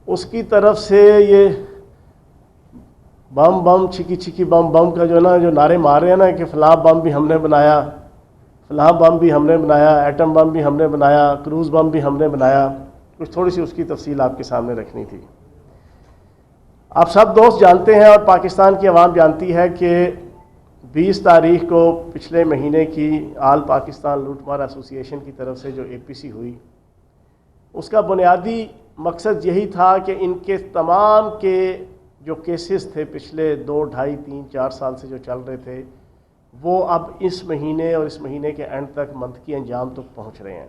اس کی طرف سے یہ بم بم چھکی چھکی بم بم کا جو نعرے مار رہے ہیں نا کہ فلاں بم بھی ہم نے بنایا، فلاں بم بھی ہم نے بنایا، ایٹم بم بھی ہم نے بنایا، کروز بم بھی ہم نے بنایا، کچھ تھوڑی سی اس کی تفصیل آپ کے سامنے رکھنی تھی۔ آپ سب دوست جانتے ہیں اور پاکستان کی عوام جانتی ہے کہ 20 تاریخ کو پچھلے مہینے کی آل پاکستان لوٹ مار ایسوسی ایشن کی طرف سے جو APC ہوئی، اس کا بنیادی مقصد یہی تھا کہ ان کے تمام کے جو کیسز تھے پچھلے 2، 2.5، 3، 4 سال سے جو چل رہے تھے، وہ اب اس مہینے اور اس مہینے کے اینڈ تک منطقی انجام تک پہنچ رہے ہیں،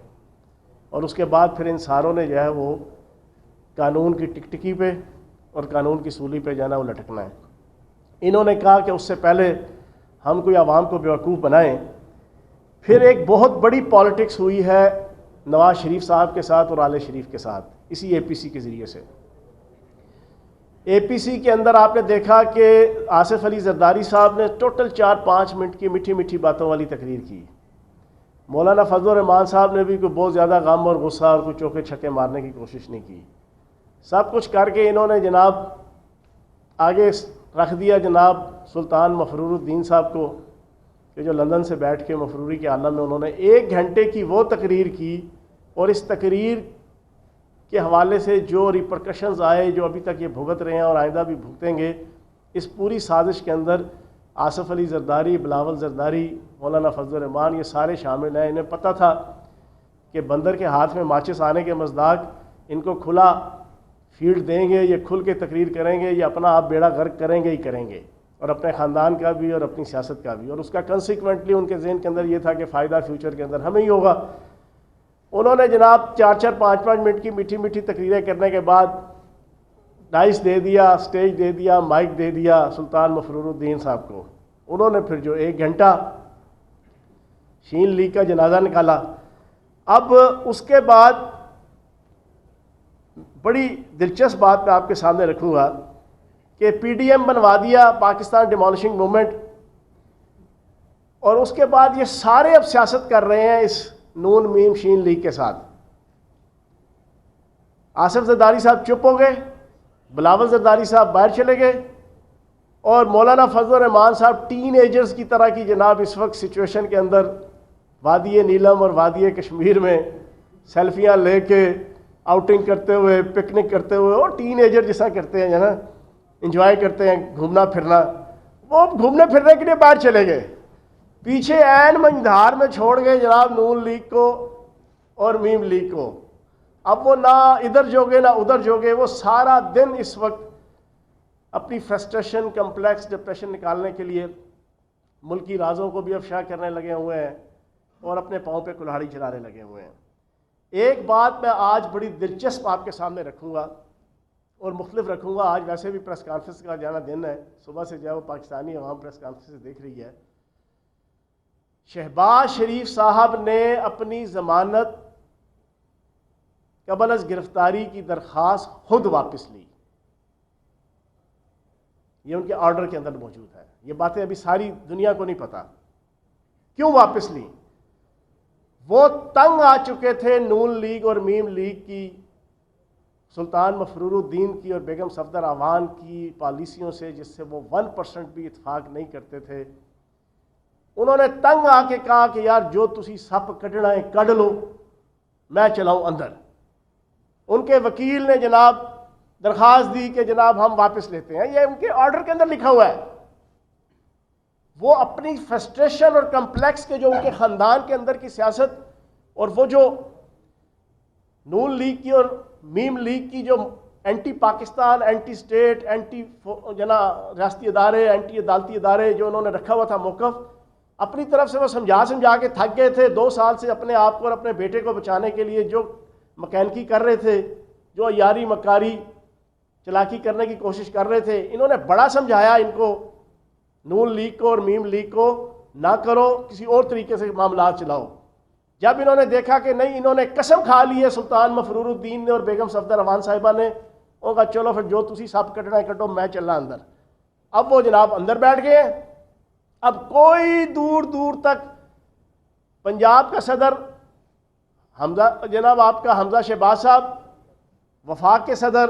اور اس کے بعد پھر ان ساروں نے جو ہے وہ قانون کی ٹکٹکی پہ اور قانون کی سولی پہ جانا وہ لٹکنا ہے۔ انہوں نے کہا کہ اس سے پہلے ہم کوئی عوام کو بیوقوف بنائیں۔ پھر ایک بہت بڑی پالیٹکس ہوئی ہے نواز شریف صاحب کے ساتھ اور آل شریف کے ساتھ اسی APC کے ذریعے سے۔ APC کے اندر آپ نے دیکھا کہ آصف علی زرداری صاحب نے ٹوٹل 4-5 منٹ کی میٹھی میٹھی باتوں والی تقریر کی۔ مولانا فضل الرحمان صاحب نے بھی کوئی بہت زیادہ غم اور غصہ اور کوئی چوکے چھکے مارنے کی کوشش نہیں کی۔ سب کچھ کر کے انہوں نے جناب آگے رکھ دیا جناب سلطان مفرور الدین صاحب کو، کہ جو لندن سے بیٹھ کے مفروری کے عالم میں انہوں نے 1 گھنٹے کی وہ تقریر کی، اور اس تقریر کے حوالے سے جو ریپرکشنز آئے، جو ابھی تک یہ بھگت رہے ہیں اور آئندہ بھی بھگتیں گے، اس پوری سازش کے اندر آصف علی زرداری، بلاول زرداری، مولانا فضل الرحمان یہ سارے شامل ہیں۔ انہیں پتہ تھا کہ بندر کے ہاتھ میں ماچس آنے کے مصداق ان کو کھلا فیلڈ دیں گے، یہ کھل کے تقریر کریں گے، یہ اپنا آپ بیڑا غرق کریں گے ہی کریں گے، اور اپنے خاندان کا بھی اور اپنی سیاست کا بھی، اور اس کا کنسیکوینٹلی ان کے ذہن کے اندر یہ تھا کہ فائدہ فیوچر کے اندر ہمیں ہی ہوگا۔ انہوں نے جناب 4-4، 5-5 منٹ کی میٹھی میٹھی تقریریں کرنے کے بعد ڈائس دے دیا، اسٹیج دے دیا، مائک دے دیا سلطان مفرور الدین صاحب کو۔ انہوں نے پھر جو 1 گھنٹہ شین لیگ کا جنازہ نکالا۔ اب اس کے بعد بڑی دلچسپ بات میں آپ کے سامنے رکھوں گا کہ PDM بنوا دیا، پاکستان ڈیمالشنگ موومنٹ، اور اس کے بعد یہ سارے اب سیاست کر رہے ہیں اس نون میم شین لیگ کے ساتھ۔ آصف زرداری صاحب چپ ہو گئے، بلاول زرداری صاحب باہر چلے گئے، اور مولانا فضل الرحمان صاحب ٹین ایجرز کی طرح کی جناب اس وقت سچویشن کے اندر وادی نیلم اور وادی کشمیر میں سیلفیاں لے کے آؤٹنگ کرتے ہوئے، پکنک کرتے ہوئے، اور ٹین ایجر جیسا کرتے ہیں نا، انجوائے کرتے ہیں گھومنا پھرنا، وہ گھومنے پھرنے کے لیے باہر چلے گئے، پیچھے عین منجھار میں چھوڑ گئے جناب نون لیگ کو اور میم لیگ کو۔ اب وہ نہ ادھر جوگے نہ ادھر جوگے، وہ سارا دن اس وقت اپنی فرسٹریشن، کمپلیکس، ڈپریشن نکالنے کے لیے ملکی رازوں کو بھی افشا کرنے لگے ہوئے ہیں اور اپنے پاؤں پہ کلہاڑی چلانے لگے ہوئے ہیں۔ ایک بات میں آج بڑی دلچسپ آپ کے سامنے رکھوں گا اور مختلف رکھوں گا، آج ویسے بھی پریس کانفرنس کا جانا دن ہے، صبح سے جو ہے وہ پاکستانی عوام پریس کانفرنس دیکھ رہی ہے۔ شہباز شریف صاحب نے اپنی ضمانت قبل از گرفتاری کی درخواست خود واپس لی، یہ ان کے آرڈر کے اندر موجود ہے۔ یہ باتیں ابھی ساری دنیا کو نہیں پتا کیوں واپس لی۔ وہ تنگ آ چکے تھے نون لیگ اور میم لیگ کی، سلطان مفرور الدین کی اور بیگم صفدر اعوان کی پالیسیوں سے، جس سے وہ 1% بھی اتفاق نہیں کرتے تھے۔ انہوں نے تنگ آ کے کہا کہ یار جو تسی سپ کڈنا ہے کڈ لو، میں چلاؤں اندر۔ ان کے وکیل نے جناب درخواست دی کہ جناب ہم واپس لیتے ہیں، یہ ان کے آرڈر کے اندر لکھا ہوا ہے۔ وہ اپنی فرسٹریشن اور کمپلیکس کے جو ان کے خاندان کے اندر کی سیاست، اور وہ جو نون لیگ کی اور میم لیگ کی جو anti Pakistan, anti state, anti ریاستی ادارے، اینٹی عدالتی ادارے جو انہوں نے رکھا ہوا تھا موقف، اپنی طرف سے وہ سمجھا کے تھک گئے تھے۔ 2 سال سے اپنے آپ کو اور اپنے بیٹے کو بچانے کے لیے جو مکینکی کر رہے تھے، جو یاری مکاری چلاکی کرنے کی کوشش کر رہے تھے، انہوں نے بڑا سمجھایا ان کو، نون لیگ کو اور میم لیگ کو، نہ کرو، کسی اور طریقے سے معاملات چلاؤ۔ جب انہوں نے دیکھا کہ نہیں، انہوں نے قسم کھا لی ہے سلطان مفرور الدین نے اور بیگم صفدر اعوان صاحبہ نے، انہوں نے کہا چلو پھر جو تسی سب کٹنا ہے کٹو، میں چلا اندر۔ اب وہ جناب اندر بیٹھ گئے ہیں۔ اب کوئی دور دور تک پنجاب کا صدر حمزہ جناب آپ کا حمزہ شہباز صاحب، وفاق کے صدر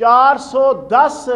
410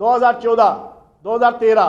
2014, 2013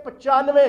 95,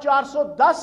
410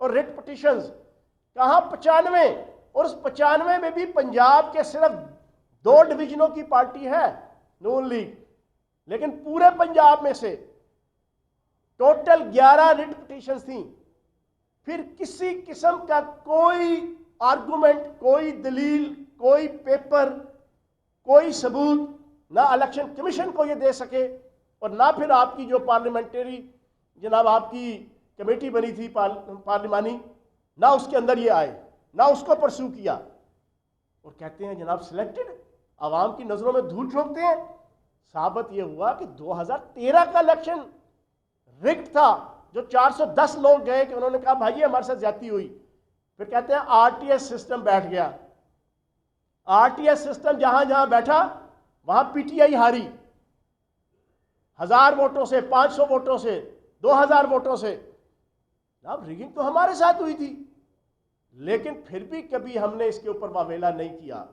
اور ریٹ پٹیشنز کہاں 95، اور اس 95 میں بھی پنجاب کے صرف 2 ڈویژنوں کی پارٹی ہے نون لیگ، لیکن پورے پنجاب میں سے ٹوٹل 11 ریٹ پٹیشنز تھیں. پھر کسی قسم کا کوئی آرگومنٹ، کوئی دلیل، کوئی پیپر، کوئی ثبوت نہ الیکشن کمیشن کو یہ دے سکے، اور نہ پھر آپ کی جو پارلیمنٹری جناب آپ کی کمیٹی بنی تھی پارلیمانی، نہ اس کے اندر یہ آئے، نہ اس کو پرسو کیا، اور کہتے ہیں جناب سلیکٹڈ، عوام کی نظروں میں دھول جھونکتے ہیں. ثابت یہ ہوا کہ 2013 کا الیکشن رگڈ تھا، جو 410 لوگ گئے کہ انہوں نے کہا بھائی ہمارے ساتھ زیادتی ہوئی. پھر کہتے ہیں آر ٹی ایس سسٹم بیٹھ گیا. آر ٹی ایس سسٹم جہاں جہاں بیٹھا وہاں پی ٹی آئی ہاری، 1000 ووٹوں سے، 500 ووٹوں سے، 2000 ووٹوں سے. اب ریگنگ تو ہمارے ساتھ ہوئی تھی، لیکن پھر بھی کبھی ہم نے اس کے اوپر واویلا نہیں کیا.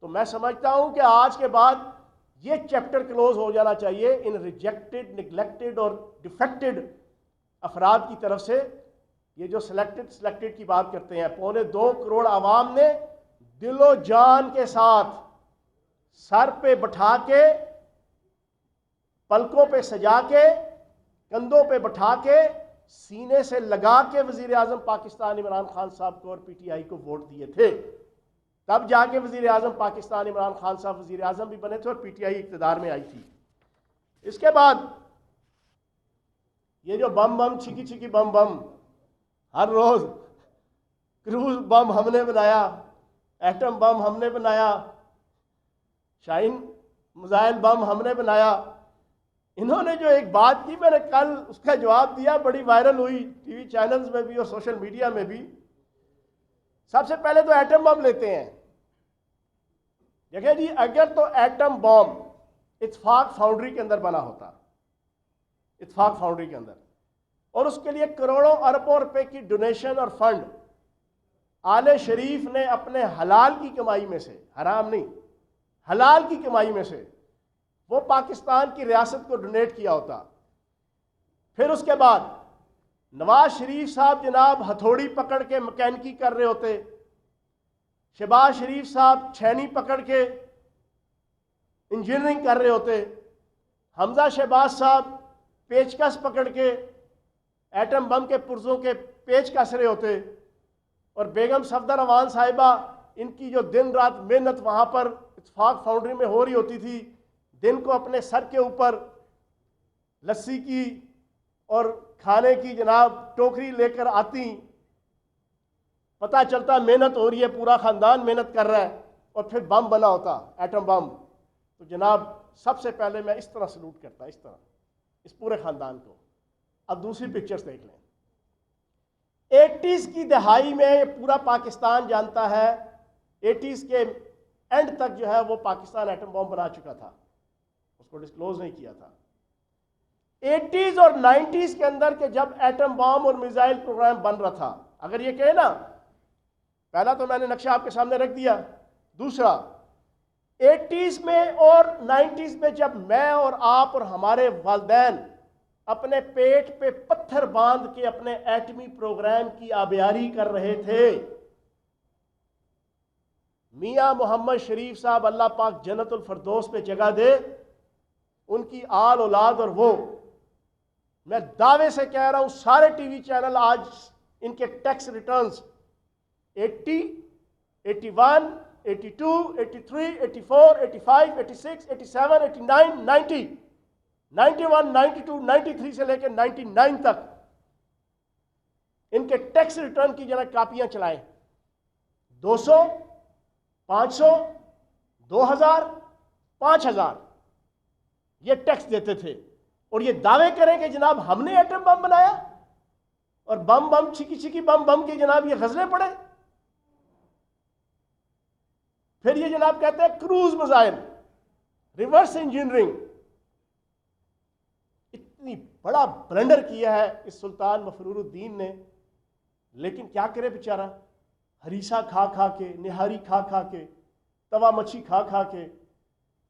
تو میں سمجھتا ہوں کہ آج کے بعد یہ چیپٹر کلوز ہو جانا چاہیے ان ریجیکٹڈ، نگلیکٹڈ اور ڈیفیکٹڈ افراد کی طرف سے. یہ جو سلیکٹڈ کی بات کرتے ہیں، 2.25 کروڑ عوام نے دل و جان کے ساتھ سر پہ بٹھا کے، پلکوں پہ سجا کے، کندھوں پہ بٹھا کے، سینے سے لگا کے وزیر اعظم پاکستان عمران خان صاحب کو اور پی ٹی آئی کو ووٹ دیے تھے. تب جا کے وزیر اعظم پاکستان عمران خان صاحب وزیر اعظم بھی بنے تھے اور پی ٹی آئی اقتدار میں آئی تھی. اس کے بعد یہ جو بم چھکی چھکی بم ہر روز، کروز بم ہم نے بنایا، ایٹم بم ہم نے بنایا، شاہین میزائل بم ہم نے بنایا. انہوں نے جو ایک بات کی، میں نے کل اس کا جواب دیا، بڑی وائرل ہوئی ٹی وی چینلز میں بھی اور سوشل میڈیا میں بھی. سب سے پہلے تو ایٹم بم لیتے ہیں. دیکھیں جی، اگر تو ایٹم بم اتفاق فاؤنڈری کے اندر بنا ہوتا، اتفاق فاؤنڈری کے اندر، اور اس کے لیے کروڑوں اربوں روپے کی ڈونیشن اور فنڈ آل شریف نے اپنے حلال کی کمائی میں سے، حرام نہیں، حلال کی کمائی میں سے وہ پاکستان کی ریاست کو ڈونیٹ کیا ہوتا. پھر اس کے بعد نواز شریف صاحب جناب ہتھوڑی پکڑ کے مکینکی کر رہے ہوتے، شہباز شریف صاحب چھینی پکڑ کے انجینئرنگ کر رہے ہوتے، حمزہ شہباز صاحب پیچکس پکڑ کے ایٹم بم کے پرزوں کے پیچ کس رہے ہوتے، اور بیگم صفدر روان صاحبہ ان کی جو دن رات محنت وہاں پر اتفاق فاؤنڈری میں ہو رہی ہوتی تھی، دن کو اپنے سر کے اوپر لسی کی اور کھانے کی جناب ٹوکری لے کر آتی، پتہ چلتا محنت ہو رہی ہے، پورا خاندان محنت کر رہا ہے، اور پھر بم بنا ہوتا، ایٹم بم. تو جناب سب سے پہلے میں اس طرح سلوٹ کرتا، اس طرح اس پورے خاندان کو. اب دوسری پکچرز دیکھ لیں. 80s کی دہائی میں یہ پورا پاکستان جانتا ہے، 80s کے اینڈ تک جو ہے وہ پاکستان ایٹم بم بنا چکا تھا، اس کو ڈسکلوز نہیں کیا تھا. 80s اور 90s کے اندر کہ جب ایٹم بم اور میزائل پروگرام بن رہا تھا، اگر یہ کہے نا، پہلا تو میں نے نقشہ آپ کے سامنے رکھ دیا، دوسرا 80s میں اور 90s میں جب میں اور آپ اور ہمارے والدین اپنے پیٹ پہ پتھر باندھ کے اپنے ایٹمی پروگرام کی آبیاری کر رہے تھے، میاں محمد شریف صاحب اللہ پاک جنت الفردوس پہ جگہ دے، ان کی آل اولاد اور وہ، میں دعوے سے کہہ رہا ہوں سارے ٹی وی چینل آج ان کے ٹیکس ریٹرنز 80، 81، 82، 83، 84، 85، 86، 87، 89، 90، 91، 92، 93 سے لے کے 99 تک ان کے ٹیکس ریٹرن کی جناب کاپیاں چلائیں. 200، 500، 2000، 5000 یہ ٹیکس دیتے تھے، اور یہ دعوے کریں کہ جناب ہم نے ایٹم بم بنایا، اور بم چھکی چھکی بم کی جناب یہ غزلیں پڑے. پھر یہ جناب کہتے ہیں کروز میزائل، ریورس انجینئرنگ. اتنی بڑا بلنڈر کیا ہے اس سلطان مفرور الدین نے، لیکن کیا کرے بیچارہ، ہریسا کھا کھا کے، نہاری کھا کھا کے، توا مچھی کھا کھا کے،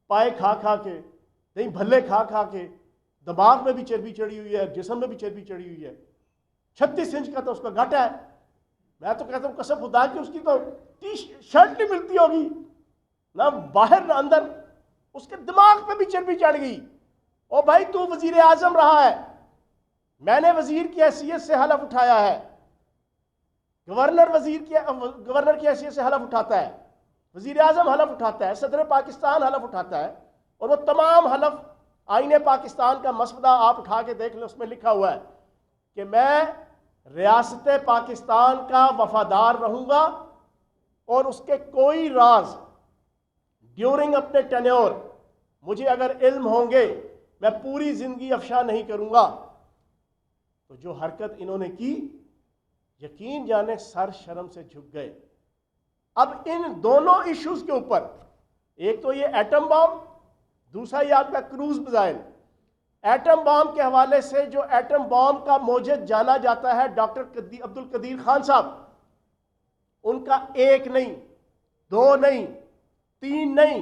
پائے کھا کھا کے، دہی بھلے کھا کھا کے، دماغ میں بھی چربی چڑھی ہوئی ہے، جسم میں بھی چربی چڑھی ہوئی ہے. 36 انچ کا تو اس کا گھٹ ہے، میں تو کہتا ہوں قسم خدا کی اس کی تو ٹی شرٹ نہیں ملتی ہوگی، نہ باہر نہ اندر، اس کے دماغ پہ بھی چربی چڑھ گئی۔ او بھائی تو وزیر اعظم رہا ہے، میں نے وزیر کی حیثیت سے حلف اٹھایا ہے، گورنر کی حیثیت سے حلف اٹھاتا ہے، وزیر اعظم حلف اٹھاتا ہے، صدر پاکستان حلف اٹھاتا ہے، اور وہ تمام حلف آئین پاکستان کا مسودہ آپ اٹھا کے دیکھ لیں، اس میں لکھا ہوا ہے کہ میں ریاست پاکستان کا وفادار رہوں گا اور اس کے کوئی راز ڈیورنگ اپنے ٹینیور مجھے اگر علم ہوں گے میں پوری زندگی افشا نہیں کروں گا۔ تو جو حرکت انہوں نے کی، یقین جانے سر شرم سے جھک گئے۔ اب ان دونوں ایشوز کے اوپر، ایک تو یہ ایٹم بام، دوسرا یہ آپ کا کروز میزائل۔ ایٹم بام کے حوالے سے جو ایٹم بام کا موجد جانا جاتا ہے ڈاکٹر عبد القدیر خان صاحب، ان کا ایک نہیں، دو نہیں، تین نہیں،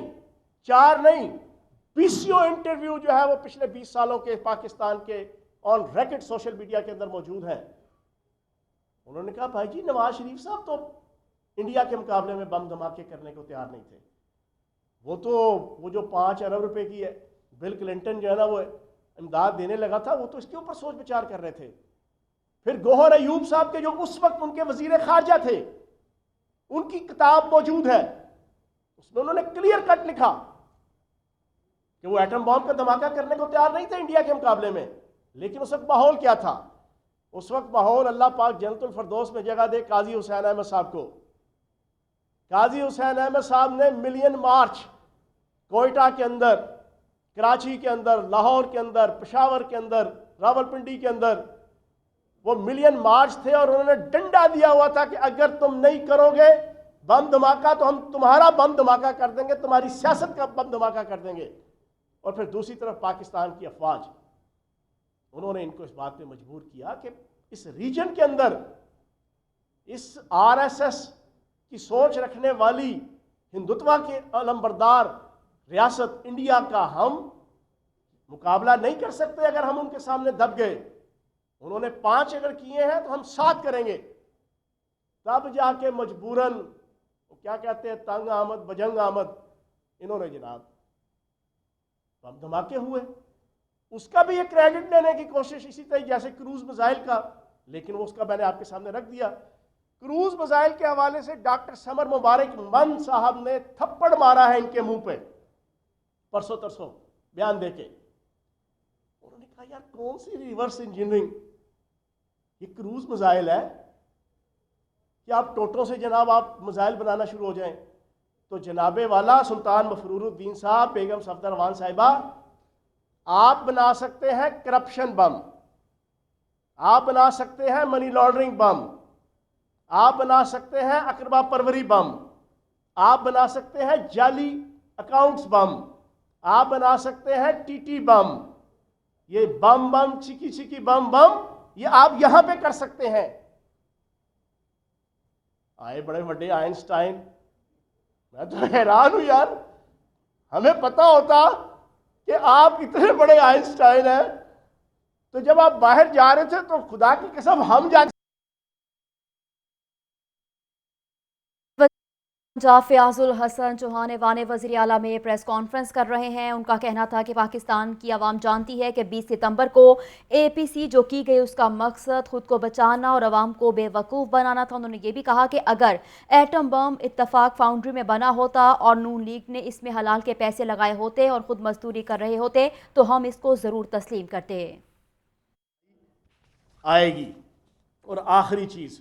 چار نہیں، 20 انٹرویو جو ہے وہ پچھلے 20 سالوں کے پاکستان کے آن ریکڈ سوشل میڈیا کے اندر موجود ہیں۔ انہوں نے کہا بھائی جی نواز شریف صاحب تو انڈیا کے مقابلے میں بم دھماکے کرنے کو تیار نہیں تھے، وہ جو 5 ارب روپے کی ہے بل کلنٹن جو ہے نا وہ امداد دینے لگا تھا، وہ تو اس کے اوپر سوچ بچار کر رہے تھے۔ پھر گوہر ایوب صاحب کے جو اس وقت ان کے وزیر خارجہ تھے، ان کی کتاب موجود ہے، اس میں انہوں نے کلیئر کٹ لکھا کہ وہ ایٹم بام کا دھماکہ کرنے کو تیار نہیں تھے انڈیا کے مقابلے میں۔ لیکن اس وقت ماحول کیا تھا؟ اس وقت ماحول، اللہ پاک جنت الفردوس میں جگہ دے قاضی حسین احمد صاحب کو، قاضی حسین احمد صاحب نے ملین مارچ کوئٹہ کے اندر، کراچی کے اندر، لاہور کے اندر، پشاور کے اندر، راولپنڈی کے اندر، وہ ملین مارچ تھے، اور انہوں نے ڈنڈا دیا ہوا تھا کہ اگر تم نہیں کرو گے بم دھماکہ تو ہم تمہارا بم دھماکہ کر دیں گے، تمہاری سیاست کا بم دھماکہ کر دیں گے۔ اور پھر دوسری طرف پاکستان کی افواج، انہوں نے ان کو اس بات پہ مجبور کیا کہ اس ریجن کے اندر اس آر ایس ایس کی سوچ رکھنے والی ہندوتوا کے علمبردار ریاست انڈیا کا ہم مقابلہ نہیں کر سکتے اگر ہم ان کے سامنے دب گئے۔ انہوں نے 5 اگر کیے ہیں تو ہم 7 کریں گے۔ تب جا کے مجبوراً کیا کہتے ہیں، تنگ آمد بجنگ آمد، انہوں نے جناب بم دھماکے ہوئے۔ اس کا بھی یہ کریڈٹ لینے کی کوشش اسی طرح جیسے کروز میزائل کا، لیکن وہ اس کا میں نے آپ کے سامنے رکھ دیا۔ کروز میزائل کے حوالے سے ڈاکٹر سمر مبارک من صاحب نے تھپڑ مارا ہے ان کے منہ پہ پرسوں ترسوں بیان دے کے۔ انہوں نے کہا یار کون سی ریورس انجینئرنگ، یہ کروز میزائل ہے کہ آپ ٹوٹوں سے جناب آپ میزائل بنانا شروع ہو جائیں؟ تو جناب والا سلطان مفرور الدین صاحب، بیگم صفدر روان صاحبہ، آپ بنا سکتے ہیں کرپشن بم، آپ بنا سکتے ہیں منی لانڈرنگ بم، آپ بنا سکتے ہیں اقربا پروری بم، آپ بنا سکتے ہیں جعلی اکاؤنٹس بم، آپ بنا سکتے ہیں ٹی ٹی بم، یہ بم چکی چکی بم یہ آپ یہاں پہ کر سکتے ہیں۔ آئے بڑے بڑے آئنسٹائن، میں تو حیران ہوں یار، ہمیں پتا ہوتا کہ آپ اتنے بڑے آئنسٹائن ہیں تو جب آپ باہر جا رہے تھے تو خدا کی قسم ہم جا فیاض الحسن چوہان ایوان وزیر اعلیٰ میں پریس کانفرنس کر رہے ہیں۔ ان کا کہنا تھا کہ پاکستان کی عوام جانتی ہے کہ 20 ستمبر کو اے پی سی جو کی گئی اس کا مقصد خود کو بچانا اور عوام کو بے وقوف بنانا تھا۔ انہوں نے یہ بھی کہا کہ اگر ایٹم بم اتفاق فاؤنڈری میں بنا ہوتا اور نون لیگ نے اس میں حلال کے پیسے لگائے ہوتے اور خود مزدوری کر رہے ہوتے تو ہم اس کو ضرور تسلیم کرتے۔ آئے گی۔ اور آخری چیز،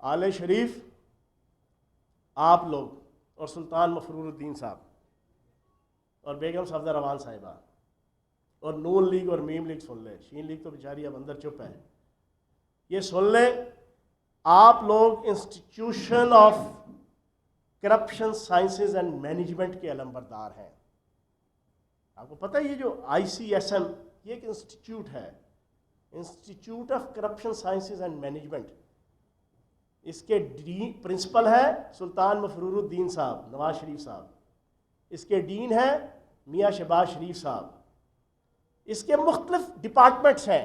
آل شریف، آپ لوگ اور سلطان مفرور الدین صاحب اور بیگم صفدر روان صاحبہ اور نون لیگ اور میم لیگ سن لیں، شین لیگ تو بیچاری اب اندر چپ ہے، یہ سن لیں، آپ لوگ institution of corruption sciences and management کے علمبردار ہیں۔ آپ کو پتہ ہے یہ جو ICSM یہ ایک انسٹیٹیوٹ ہے، institute of corruption sciences and management, اس کے پرنسپل ہے سلطان مفرور الدین صاحب نواز شریف صاحب، اس کے ڈین ہیں میاں شہباز شریف صاحب، اس کے مختلف ڈپارٹمنٹس ہیں۔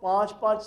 5-5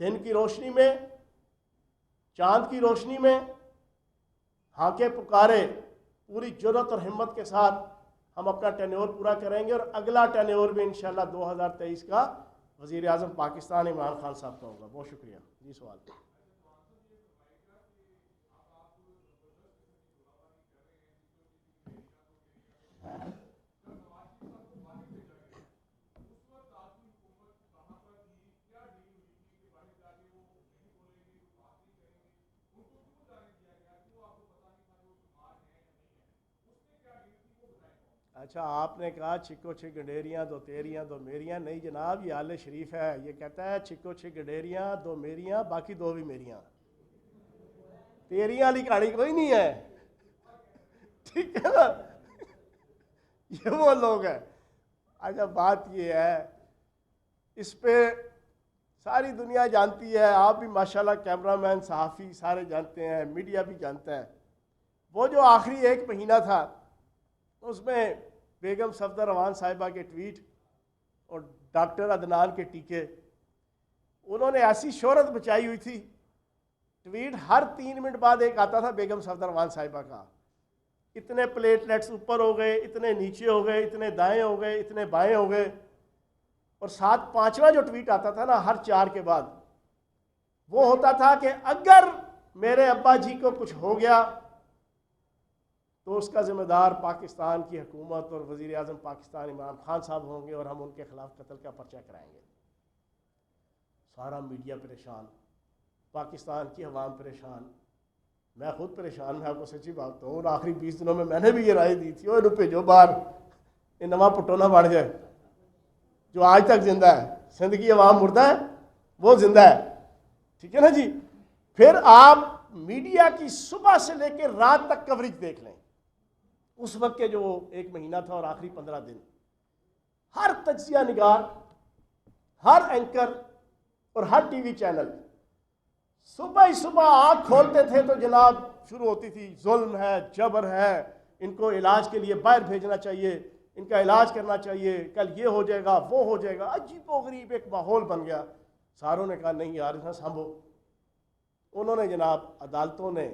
دن کی روشنی میں، چاند کی روشنی میں ہانکے پکارے پوری جرأت اور ہمت کے ساتھ ہم اپنا ٹینیور پورا کریں گے، اور اگلا ٹینیور بھی انشاءاللہ 2023 کا وزیر اعظم پاکستان عمران خان صاحب کا ہوگا۔ بہت شکریہ جی سوال۔ اچھا، آپ نے کہا چھکو چھک گڈیریاں دو تیریاں دو میریاں، نہیں جناب، یہ آل شریف ہے، یہ کہتا ہے چھکو چھک گڈیریاں دو میریاں باقی دو بھی میریاں، تیریاں والی کہانی کوئی نہیں ہے، ٹھیک ہے نا، یہ وہ لوگ ہیں۔ اچھا، بات یہ ہے، اس پہ ساری دنیا جانتی ہے، آپ بھی ماشاءاللہ کیمرہ مین، صحافی سارے جانتے ہیں، میڈیا بھی جانتا ہے، وہ جو آخری 1 مہینہ تھا اس میں بیگم صفدر امان صاحبہ کے ٹویٹ اور ڈاکٹر عدنان کے ٹیکے، انہوں نے ایسی شہرت بچائی ہوئی تھی، ٹویٹ ہر 3 منٹ بعد ایک آتا تھا بیگم صفدر امان صاحبہ کا، اتنے پلیٹلیٹس اوپر ہو گئے، اتنے نیچے ہو گئے، اتنے دائیں ہو گئے، اتنے بائیں ہو گئے، اور ساتھ 5واں جو ٹویٹ آتا تھا نا ہر 4 کے بعد، وہ ہوتا تھا کہ اگر میرے ابا جی کو کچھ ہو گیا تو اس کا ذمہ دار پاکستان کی حکومت اور وزیر اعظم پاکستان عمران خان صاحب ہوں گے، اور ہم ان کے خلاف قتل کا پرچہ کرائیں گے۔ سارا میڈیا پریشان، پاکستان کی عوام پریشان، میں خود پریشان، میں آپ کو سچی بات بتاؤں، اور آخری 20 دنوں میں نے بھی یہ رائے دی تھی، اور روپے جو باہر یہ نواں پٹونا بڑھ جائے، جو آج تک زندہ ہے، زندگی عوام مردہ ہے، وہ زندہ ہے، ٹھیک ہے نا جی۔ پھر آپ میڈیا کی صبح سے لے کے رات تک کوریج دیکھ لیں، اس وقت کے جو 1 مہینہ تھا اور آخری 15 دن، ہر تجزیہ نگار، ہر اینکر اور ہر ٹی وی چینل صبح ہی صبح آنکھ کھولتے تھے تو جناب شروع ہوتی تھی، ظلم ہے، جبر ہے، ان کو علاج کے لیے باہر بھیجنا چاہیے، ان کا علاج کرنا چاہیے، کل یہ ہو جائے گا، وہ ہو جائے گا، عجیب و غریب ایک ماحول بن گیا۔ ساروں نے کہا نہیں یار اسے سنبھو، انہوں نے جناب عدالتوں نے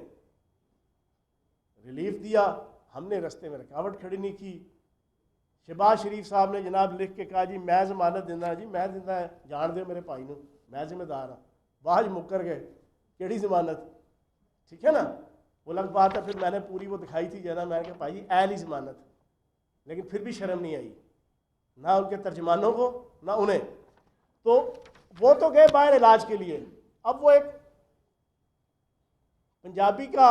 ریلیف دیا، ہم نے رستے میں رکاوٹ کھڑی نہیں کی۔ شہباز شریف صاحب نے جناب لکھ کے کہا جی میں ضمانت دینا، جی میں دینا ہے، جان دے میرے بھائی نو، میں ذمہ دار ہوں، باج مکر گئے، کیڑی ضمانت، ٹھیک ہے نا، وہ الگ بات ہے۔ پھر میں نے پوری وہ دکھائی تھی جنا، میں نے کہا بھائی اہل ہی ضمانت، لیکن پھر بھی شرم نہیں آئی، نہ ان کے ترجمانوں کو نہ انہیں، تو وہ تو گئے باہر علاج کے لیے۔ اب وہ ایک پنجابی کا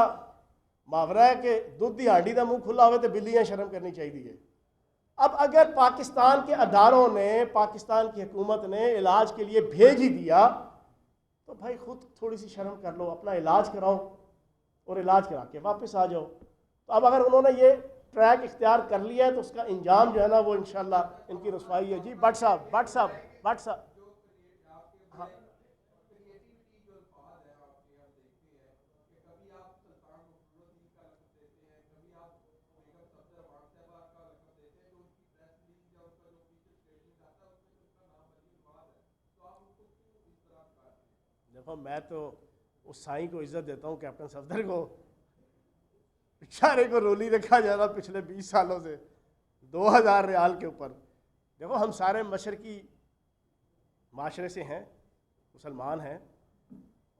محاورہ ہے کہ دودھ دی ہانڈی دا منہ کھلا ہوئے تو بلیاں شرم کرنی چاہیے۔ اب اگر پاکستان کے اداروں نے، پاکستان کی حکومت نے علاج کے لیے بھیج ہی دیا تو بھائی خود تھوڑی سی شرم کر لو، اپنا علاج کراؤ اور علاج کرا کے واپس آ جاؤ۔ تو اب اگر انہوں نے یہ ٹریک اختیار کر لیا ہے تو اس کا انجام جو ہے نا وہ انشاءاللہ ان کی رسوائی ہے۔ جی بٹ صاحب ہاں دیکھو، میں تو اس سائیں کو عزت دیتا ہوں، کیپٹن صفدر کو، بیچارے کو رولی رکھا جا رہا پچھلے 20 سالوں سے 2000 ریال کے اوپر۔ دیکھو ہم سارے مشرقی معاشرے سے ہیں، مسلمان ہیں،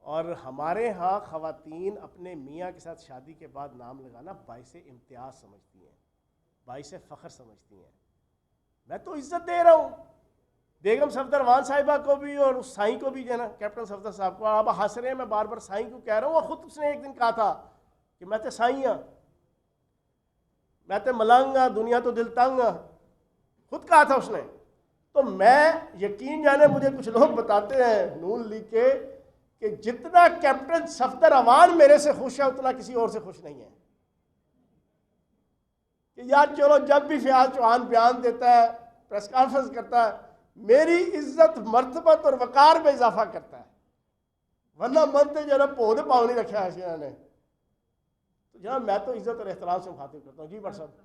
اور ہمارے ہاں خواتین اپنے میاں کے ساتھ شادی کے بعد نام لگانا باعث امتیاز سمجھتی ہیں، باعث فخر سمجھتی ہیں۔ میں تو عزت دے رہا ہوں بیگم صفدر امان صاحبہ کو بھی اور اس سائیں کو بھی، جو ہے نا کیپٹن صفدر صاحب کو۔ آپ ہنس رہے ہیں، میں بار بار سائیں کو کہہ رہا ہوں، وہ خود اس نے ایک دن کہا تھا کہ میں تے سائیں ہاں، میں تے ملنگ ہاں، دنیا تو دل تنگ ہاں، خود کہا تھا اس نے۔ تو میں یقین جانے مجھے کچھ لوگ بتاتے ہیں نون لیگ کے کہ جتنا کیپٹن صفدر امان میرے سے خوش ہے اتنا کسی اور سے خوش نہیں ہے، کہ یار چلو جب بھی فیاض چوہان بیان دیتا ہے، پریس کانفرنس کرتا ہے، میری عزت مرتبت اور وقار میں اضافہ کرتا ہے، ورنہ منتے جناب پودے پاؤں نہیں رکھا ہے انہوں نے۔ تو جناب میں تو عزت اور احترام سے مخاطب کرتا ہوں۔ جی بٹ صاحب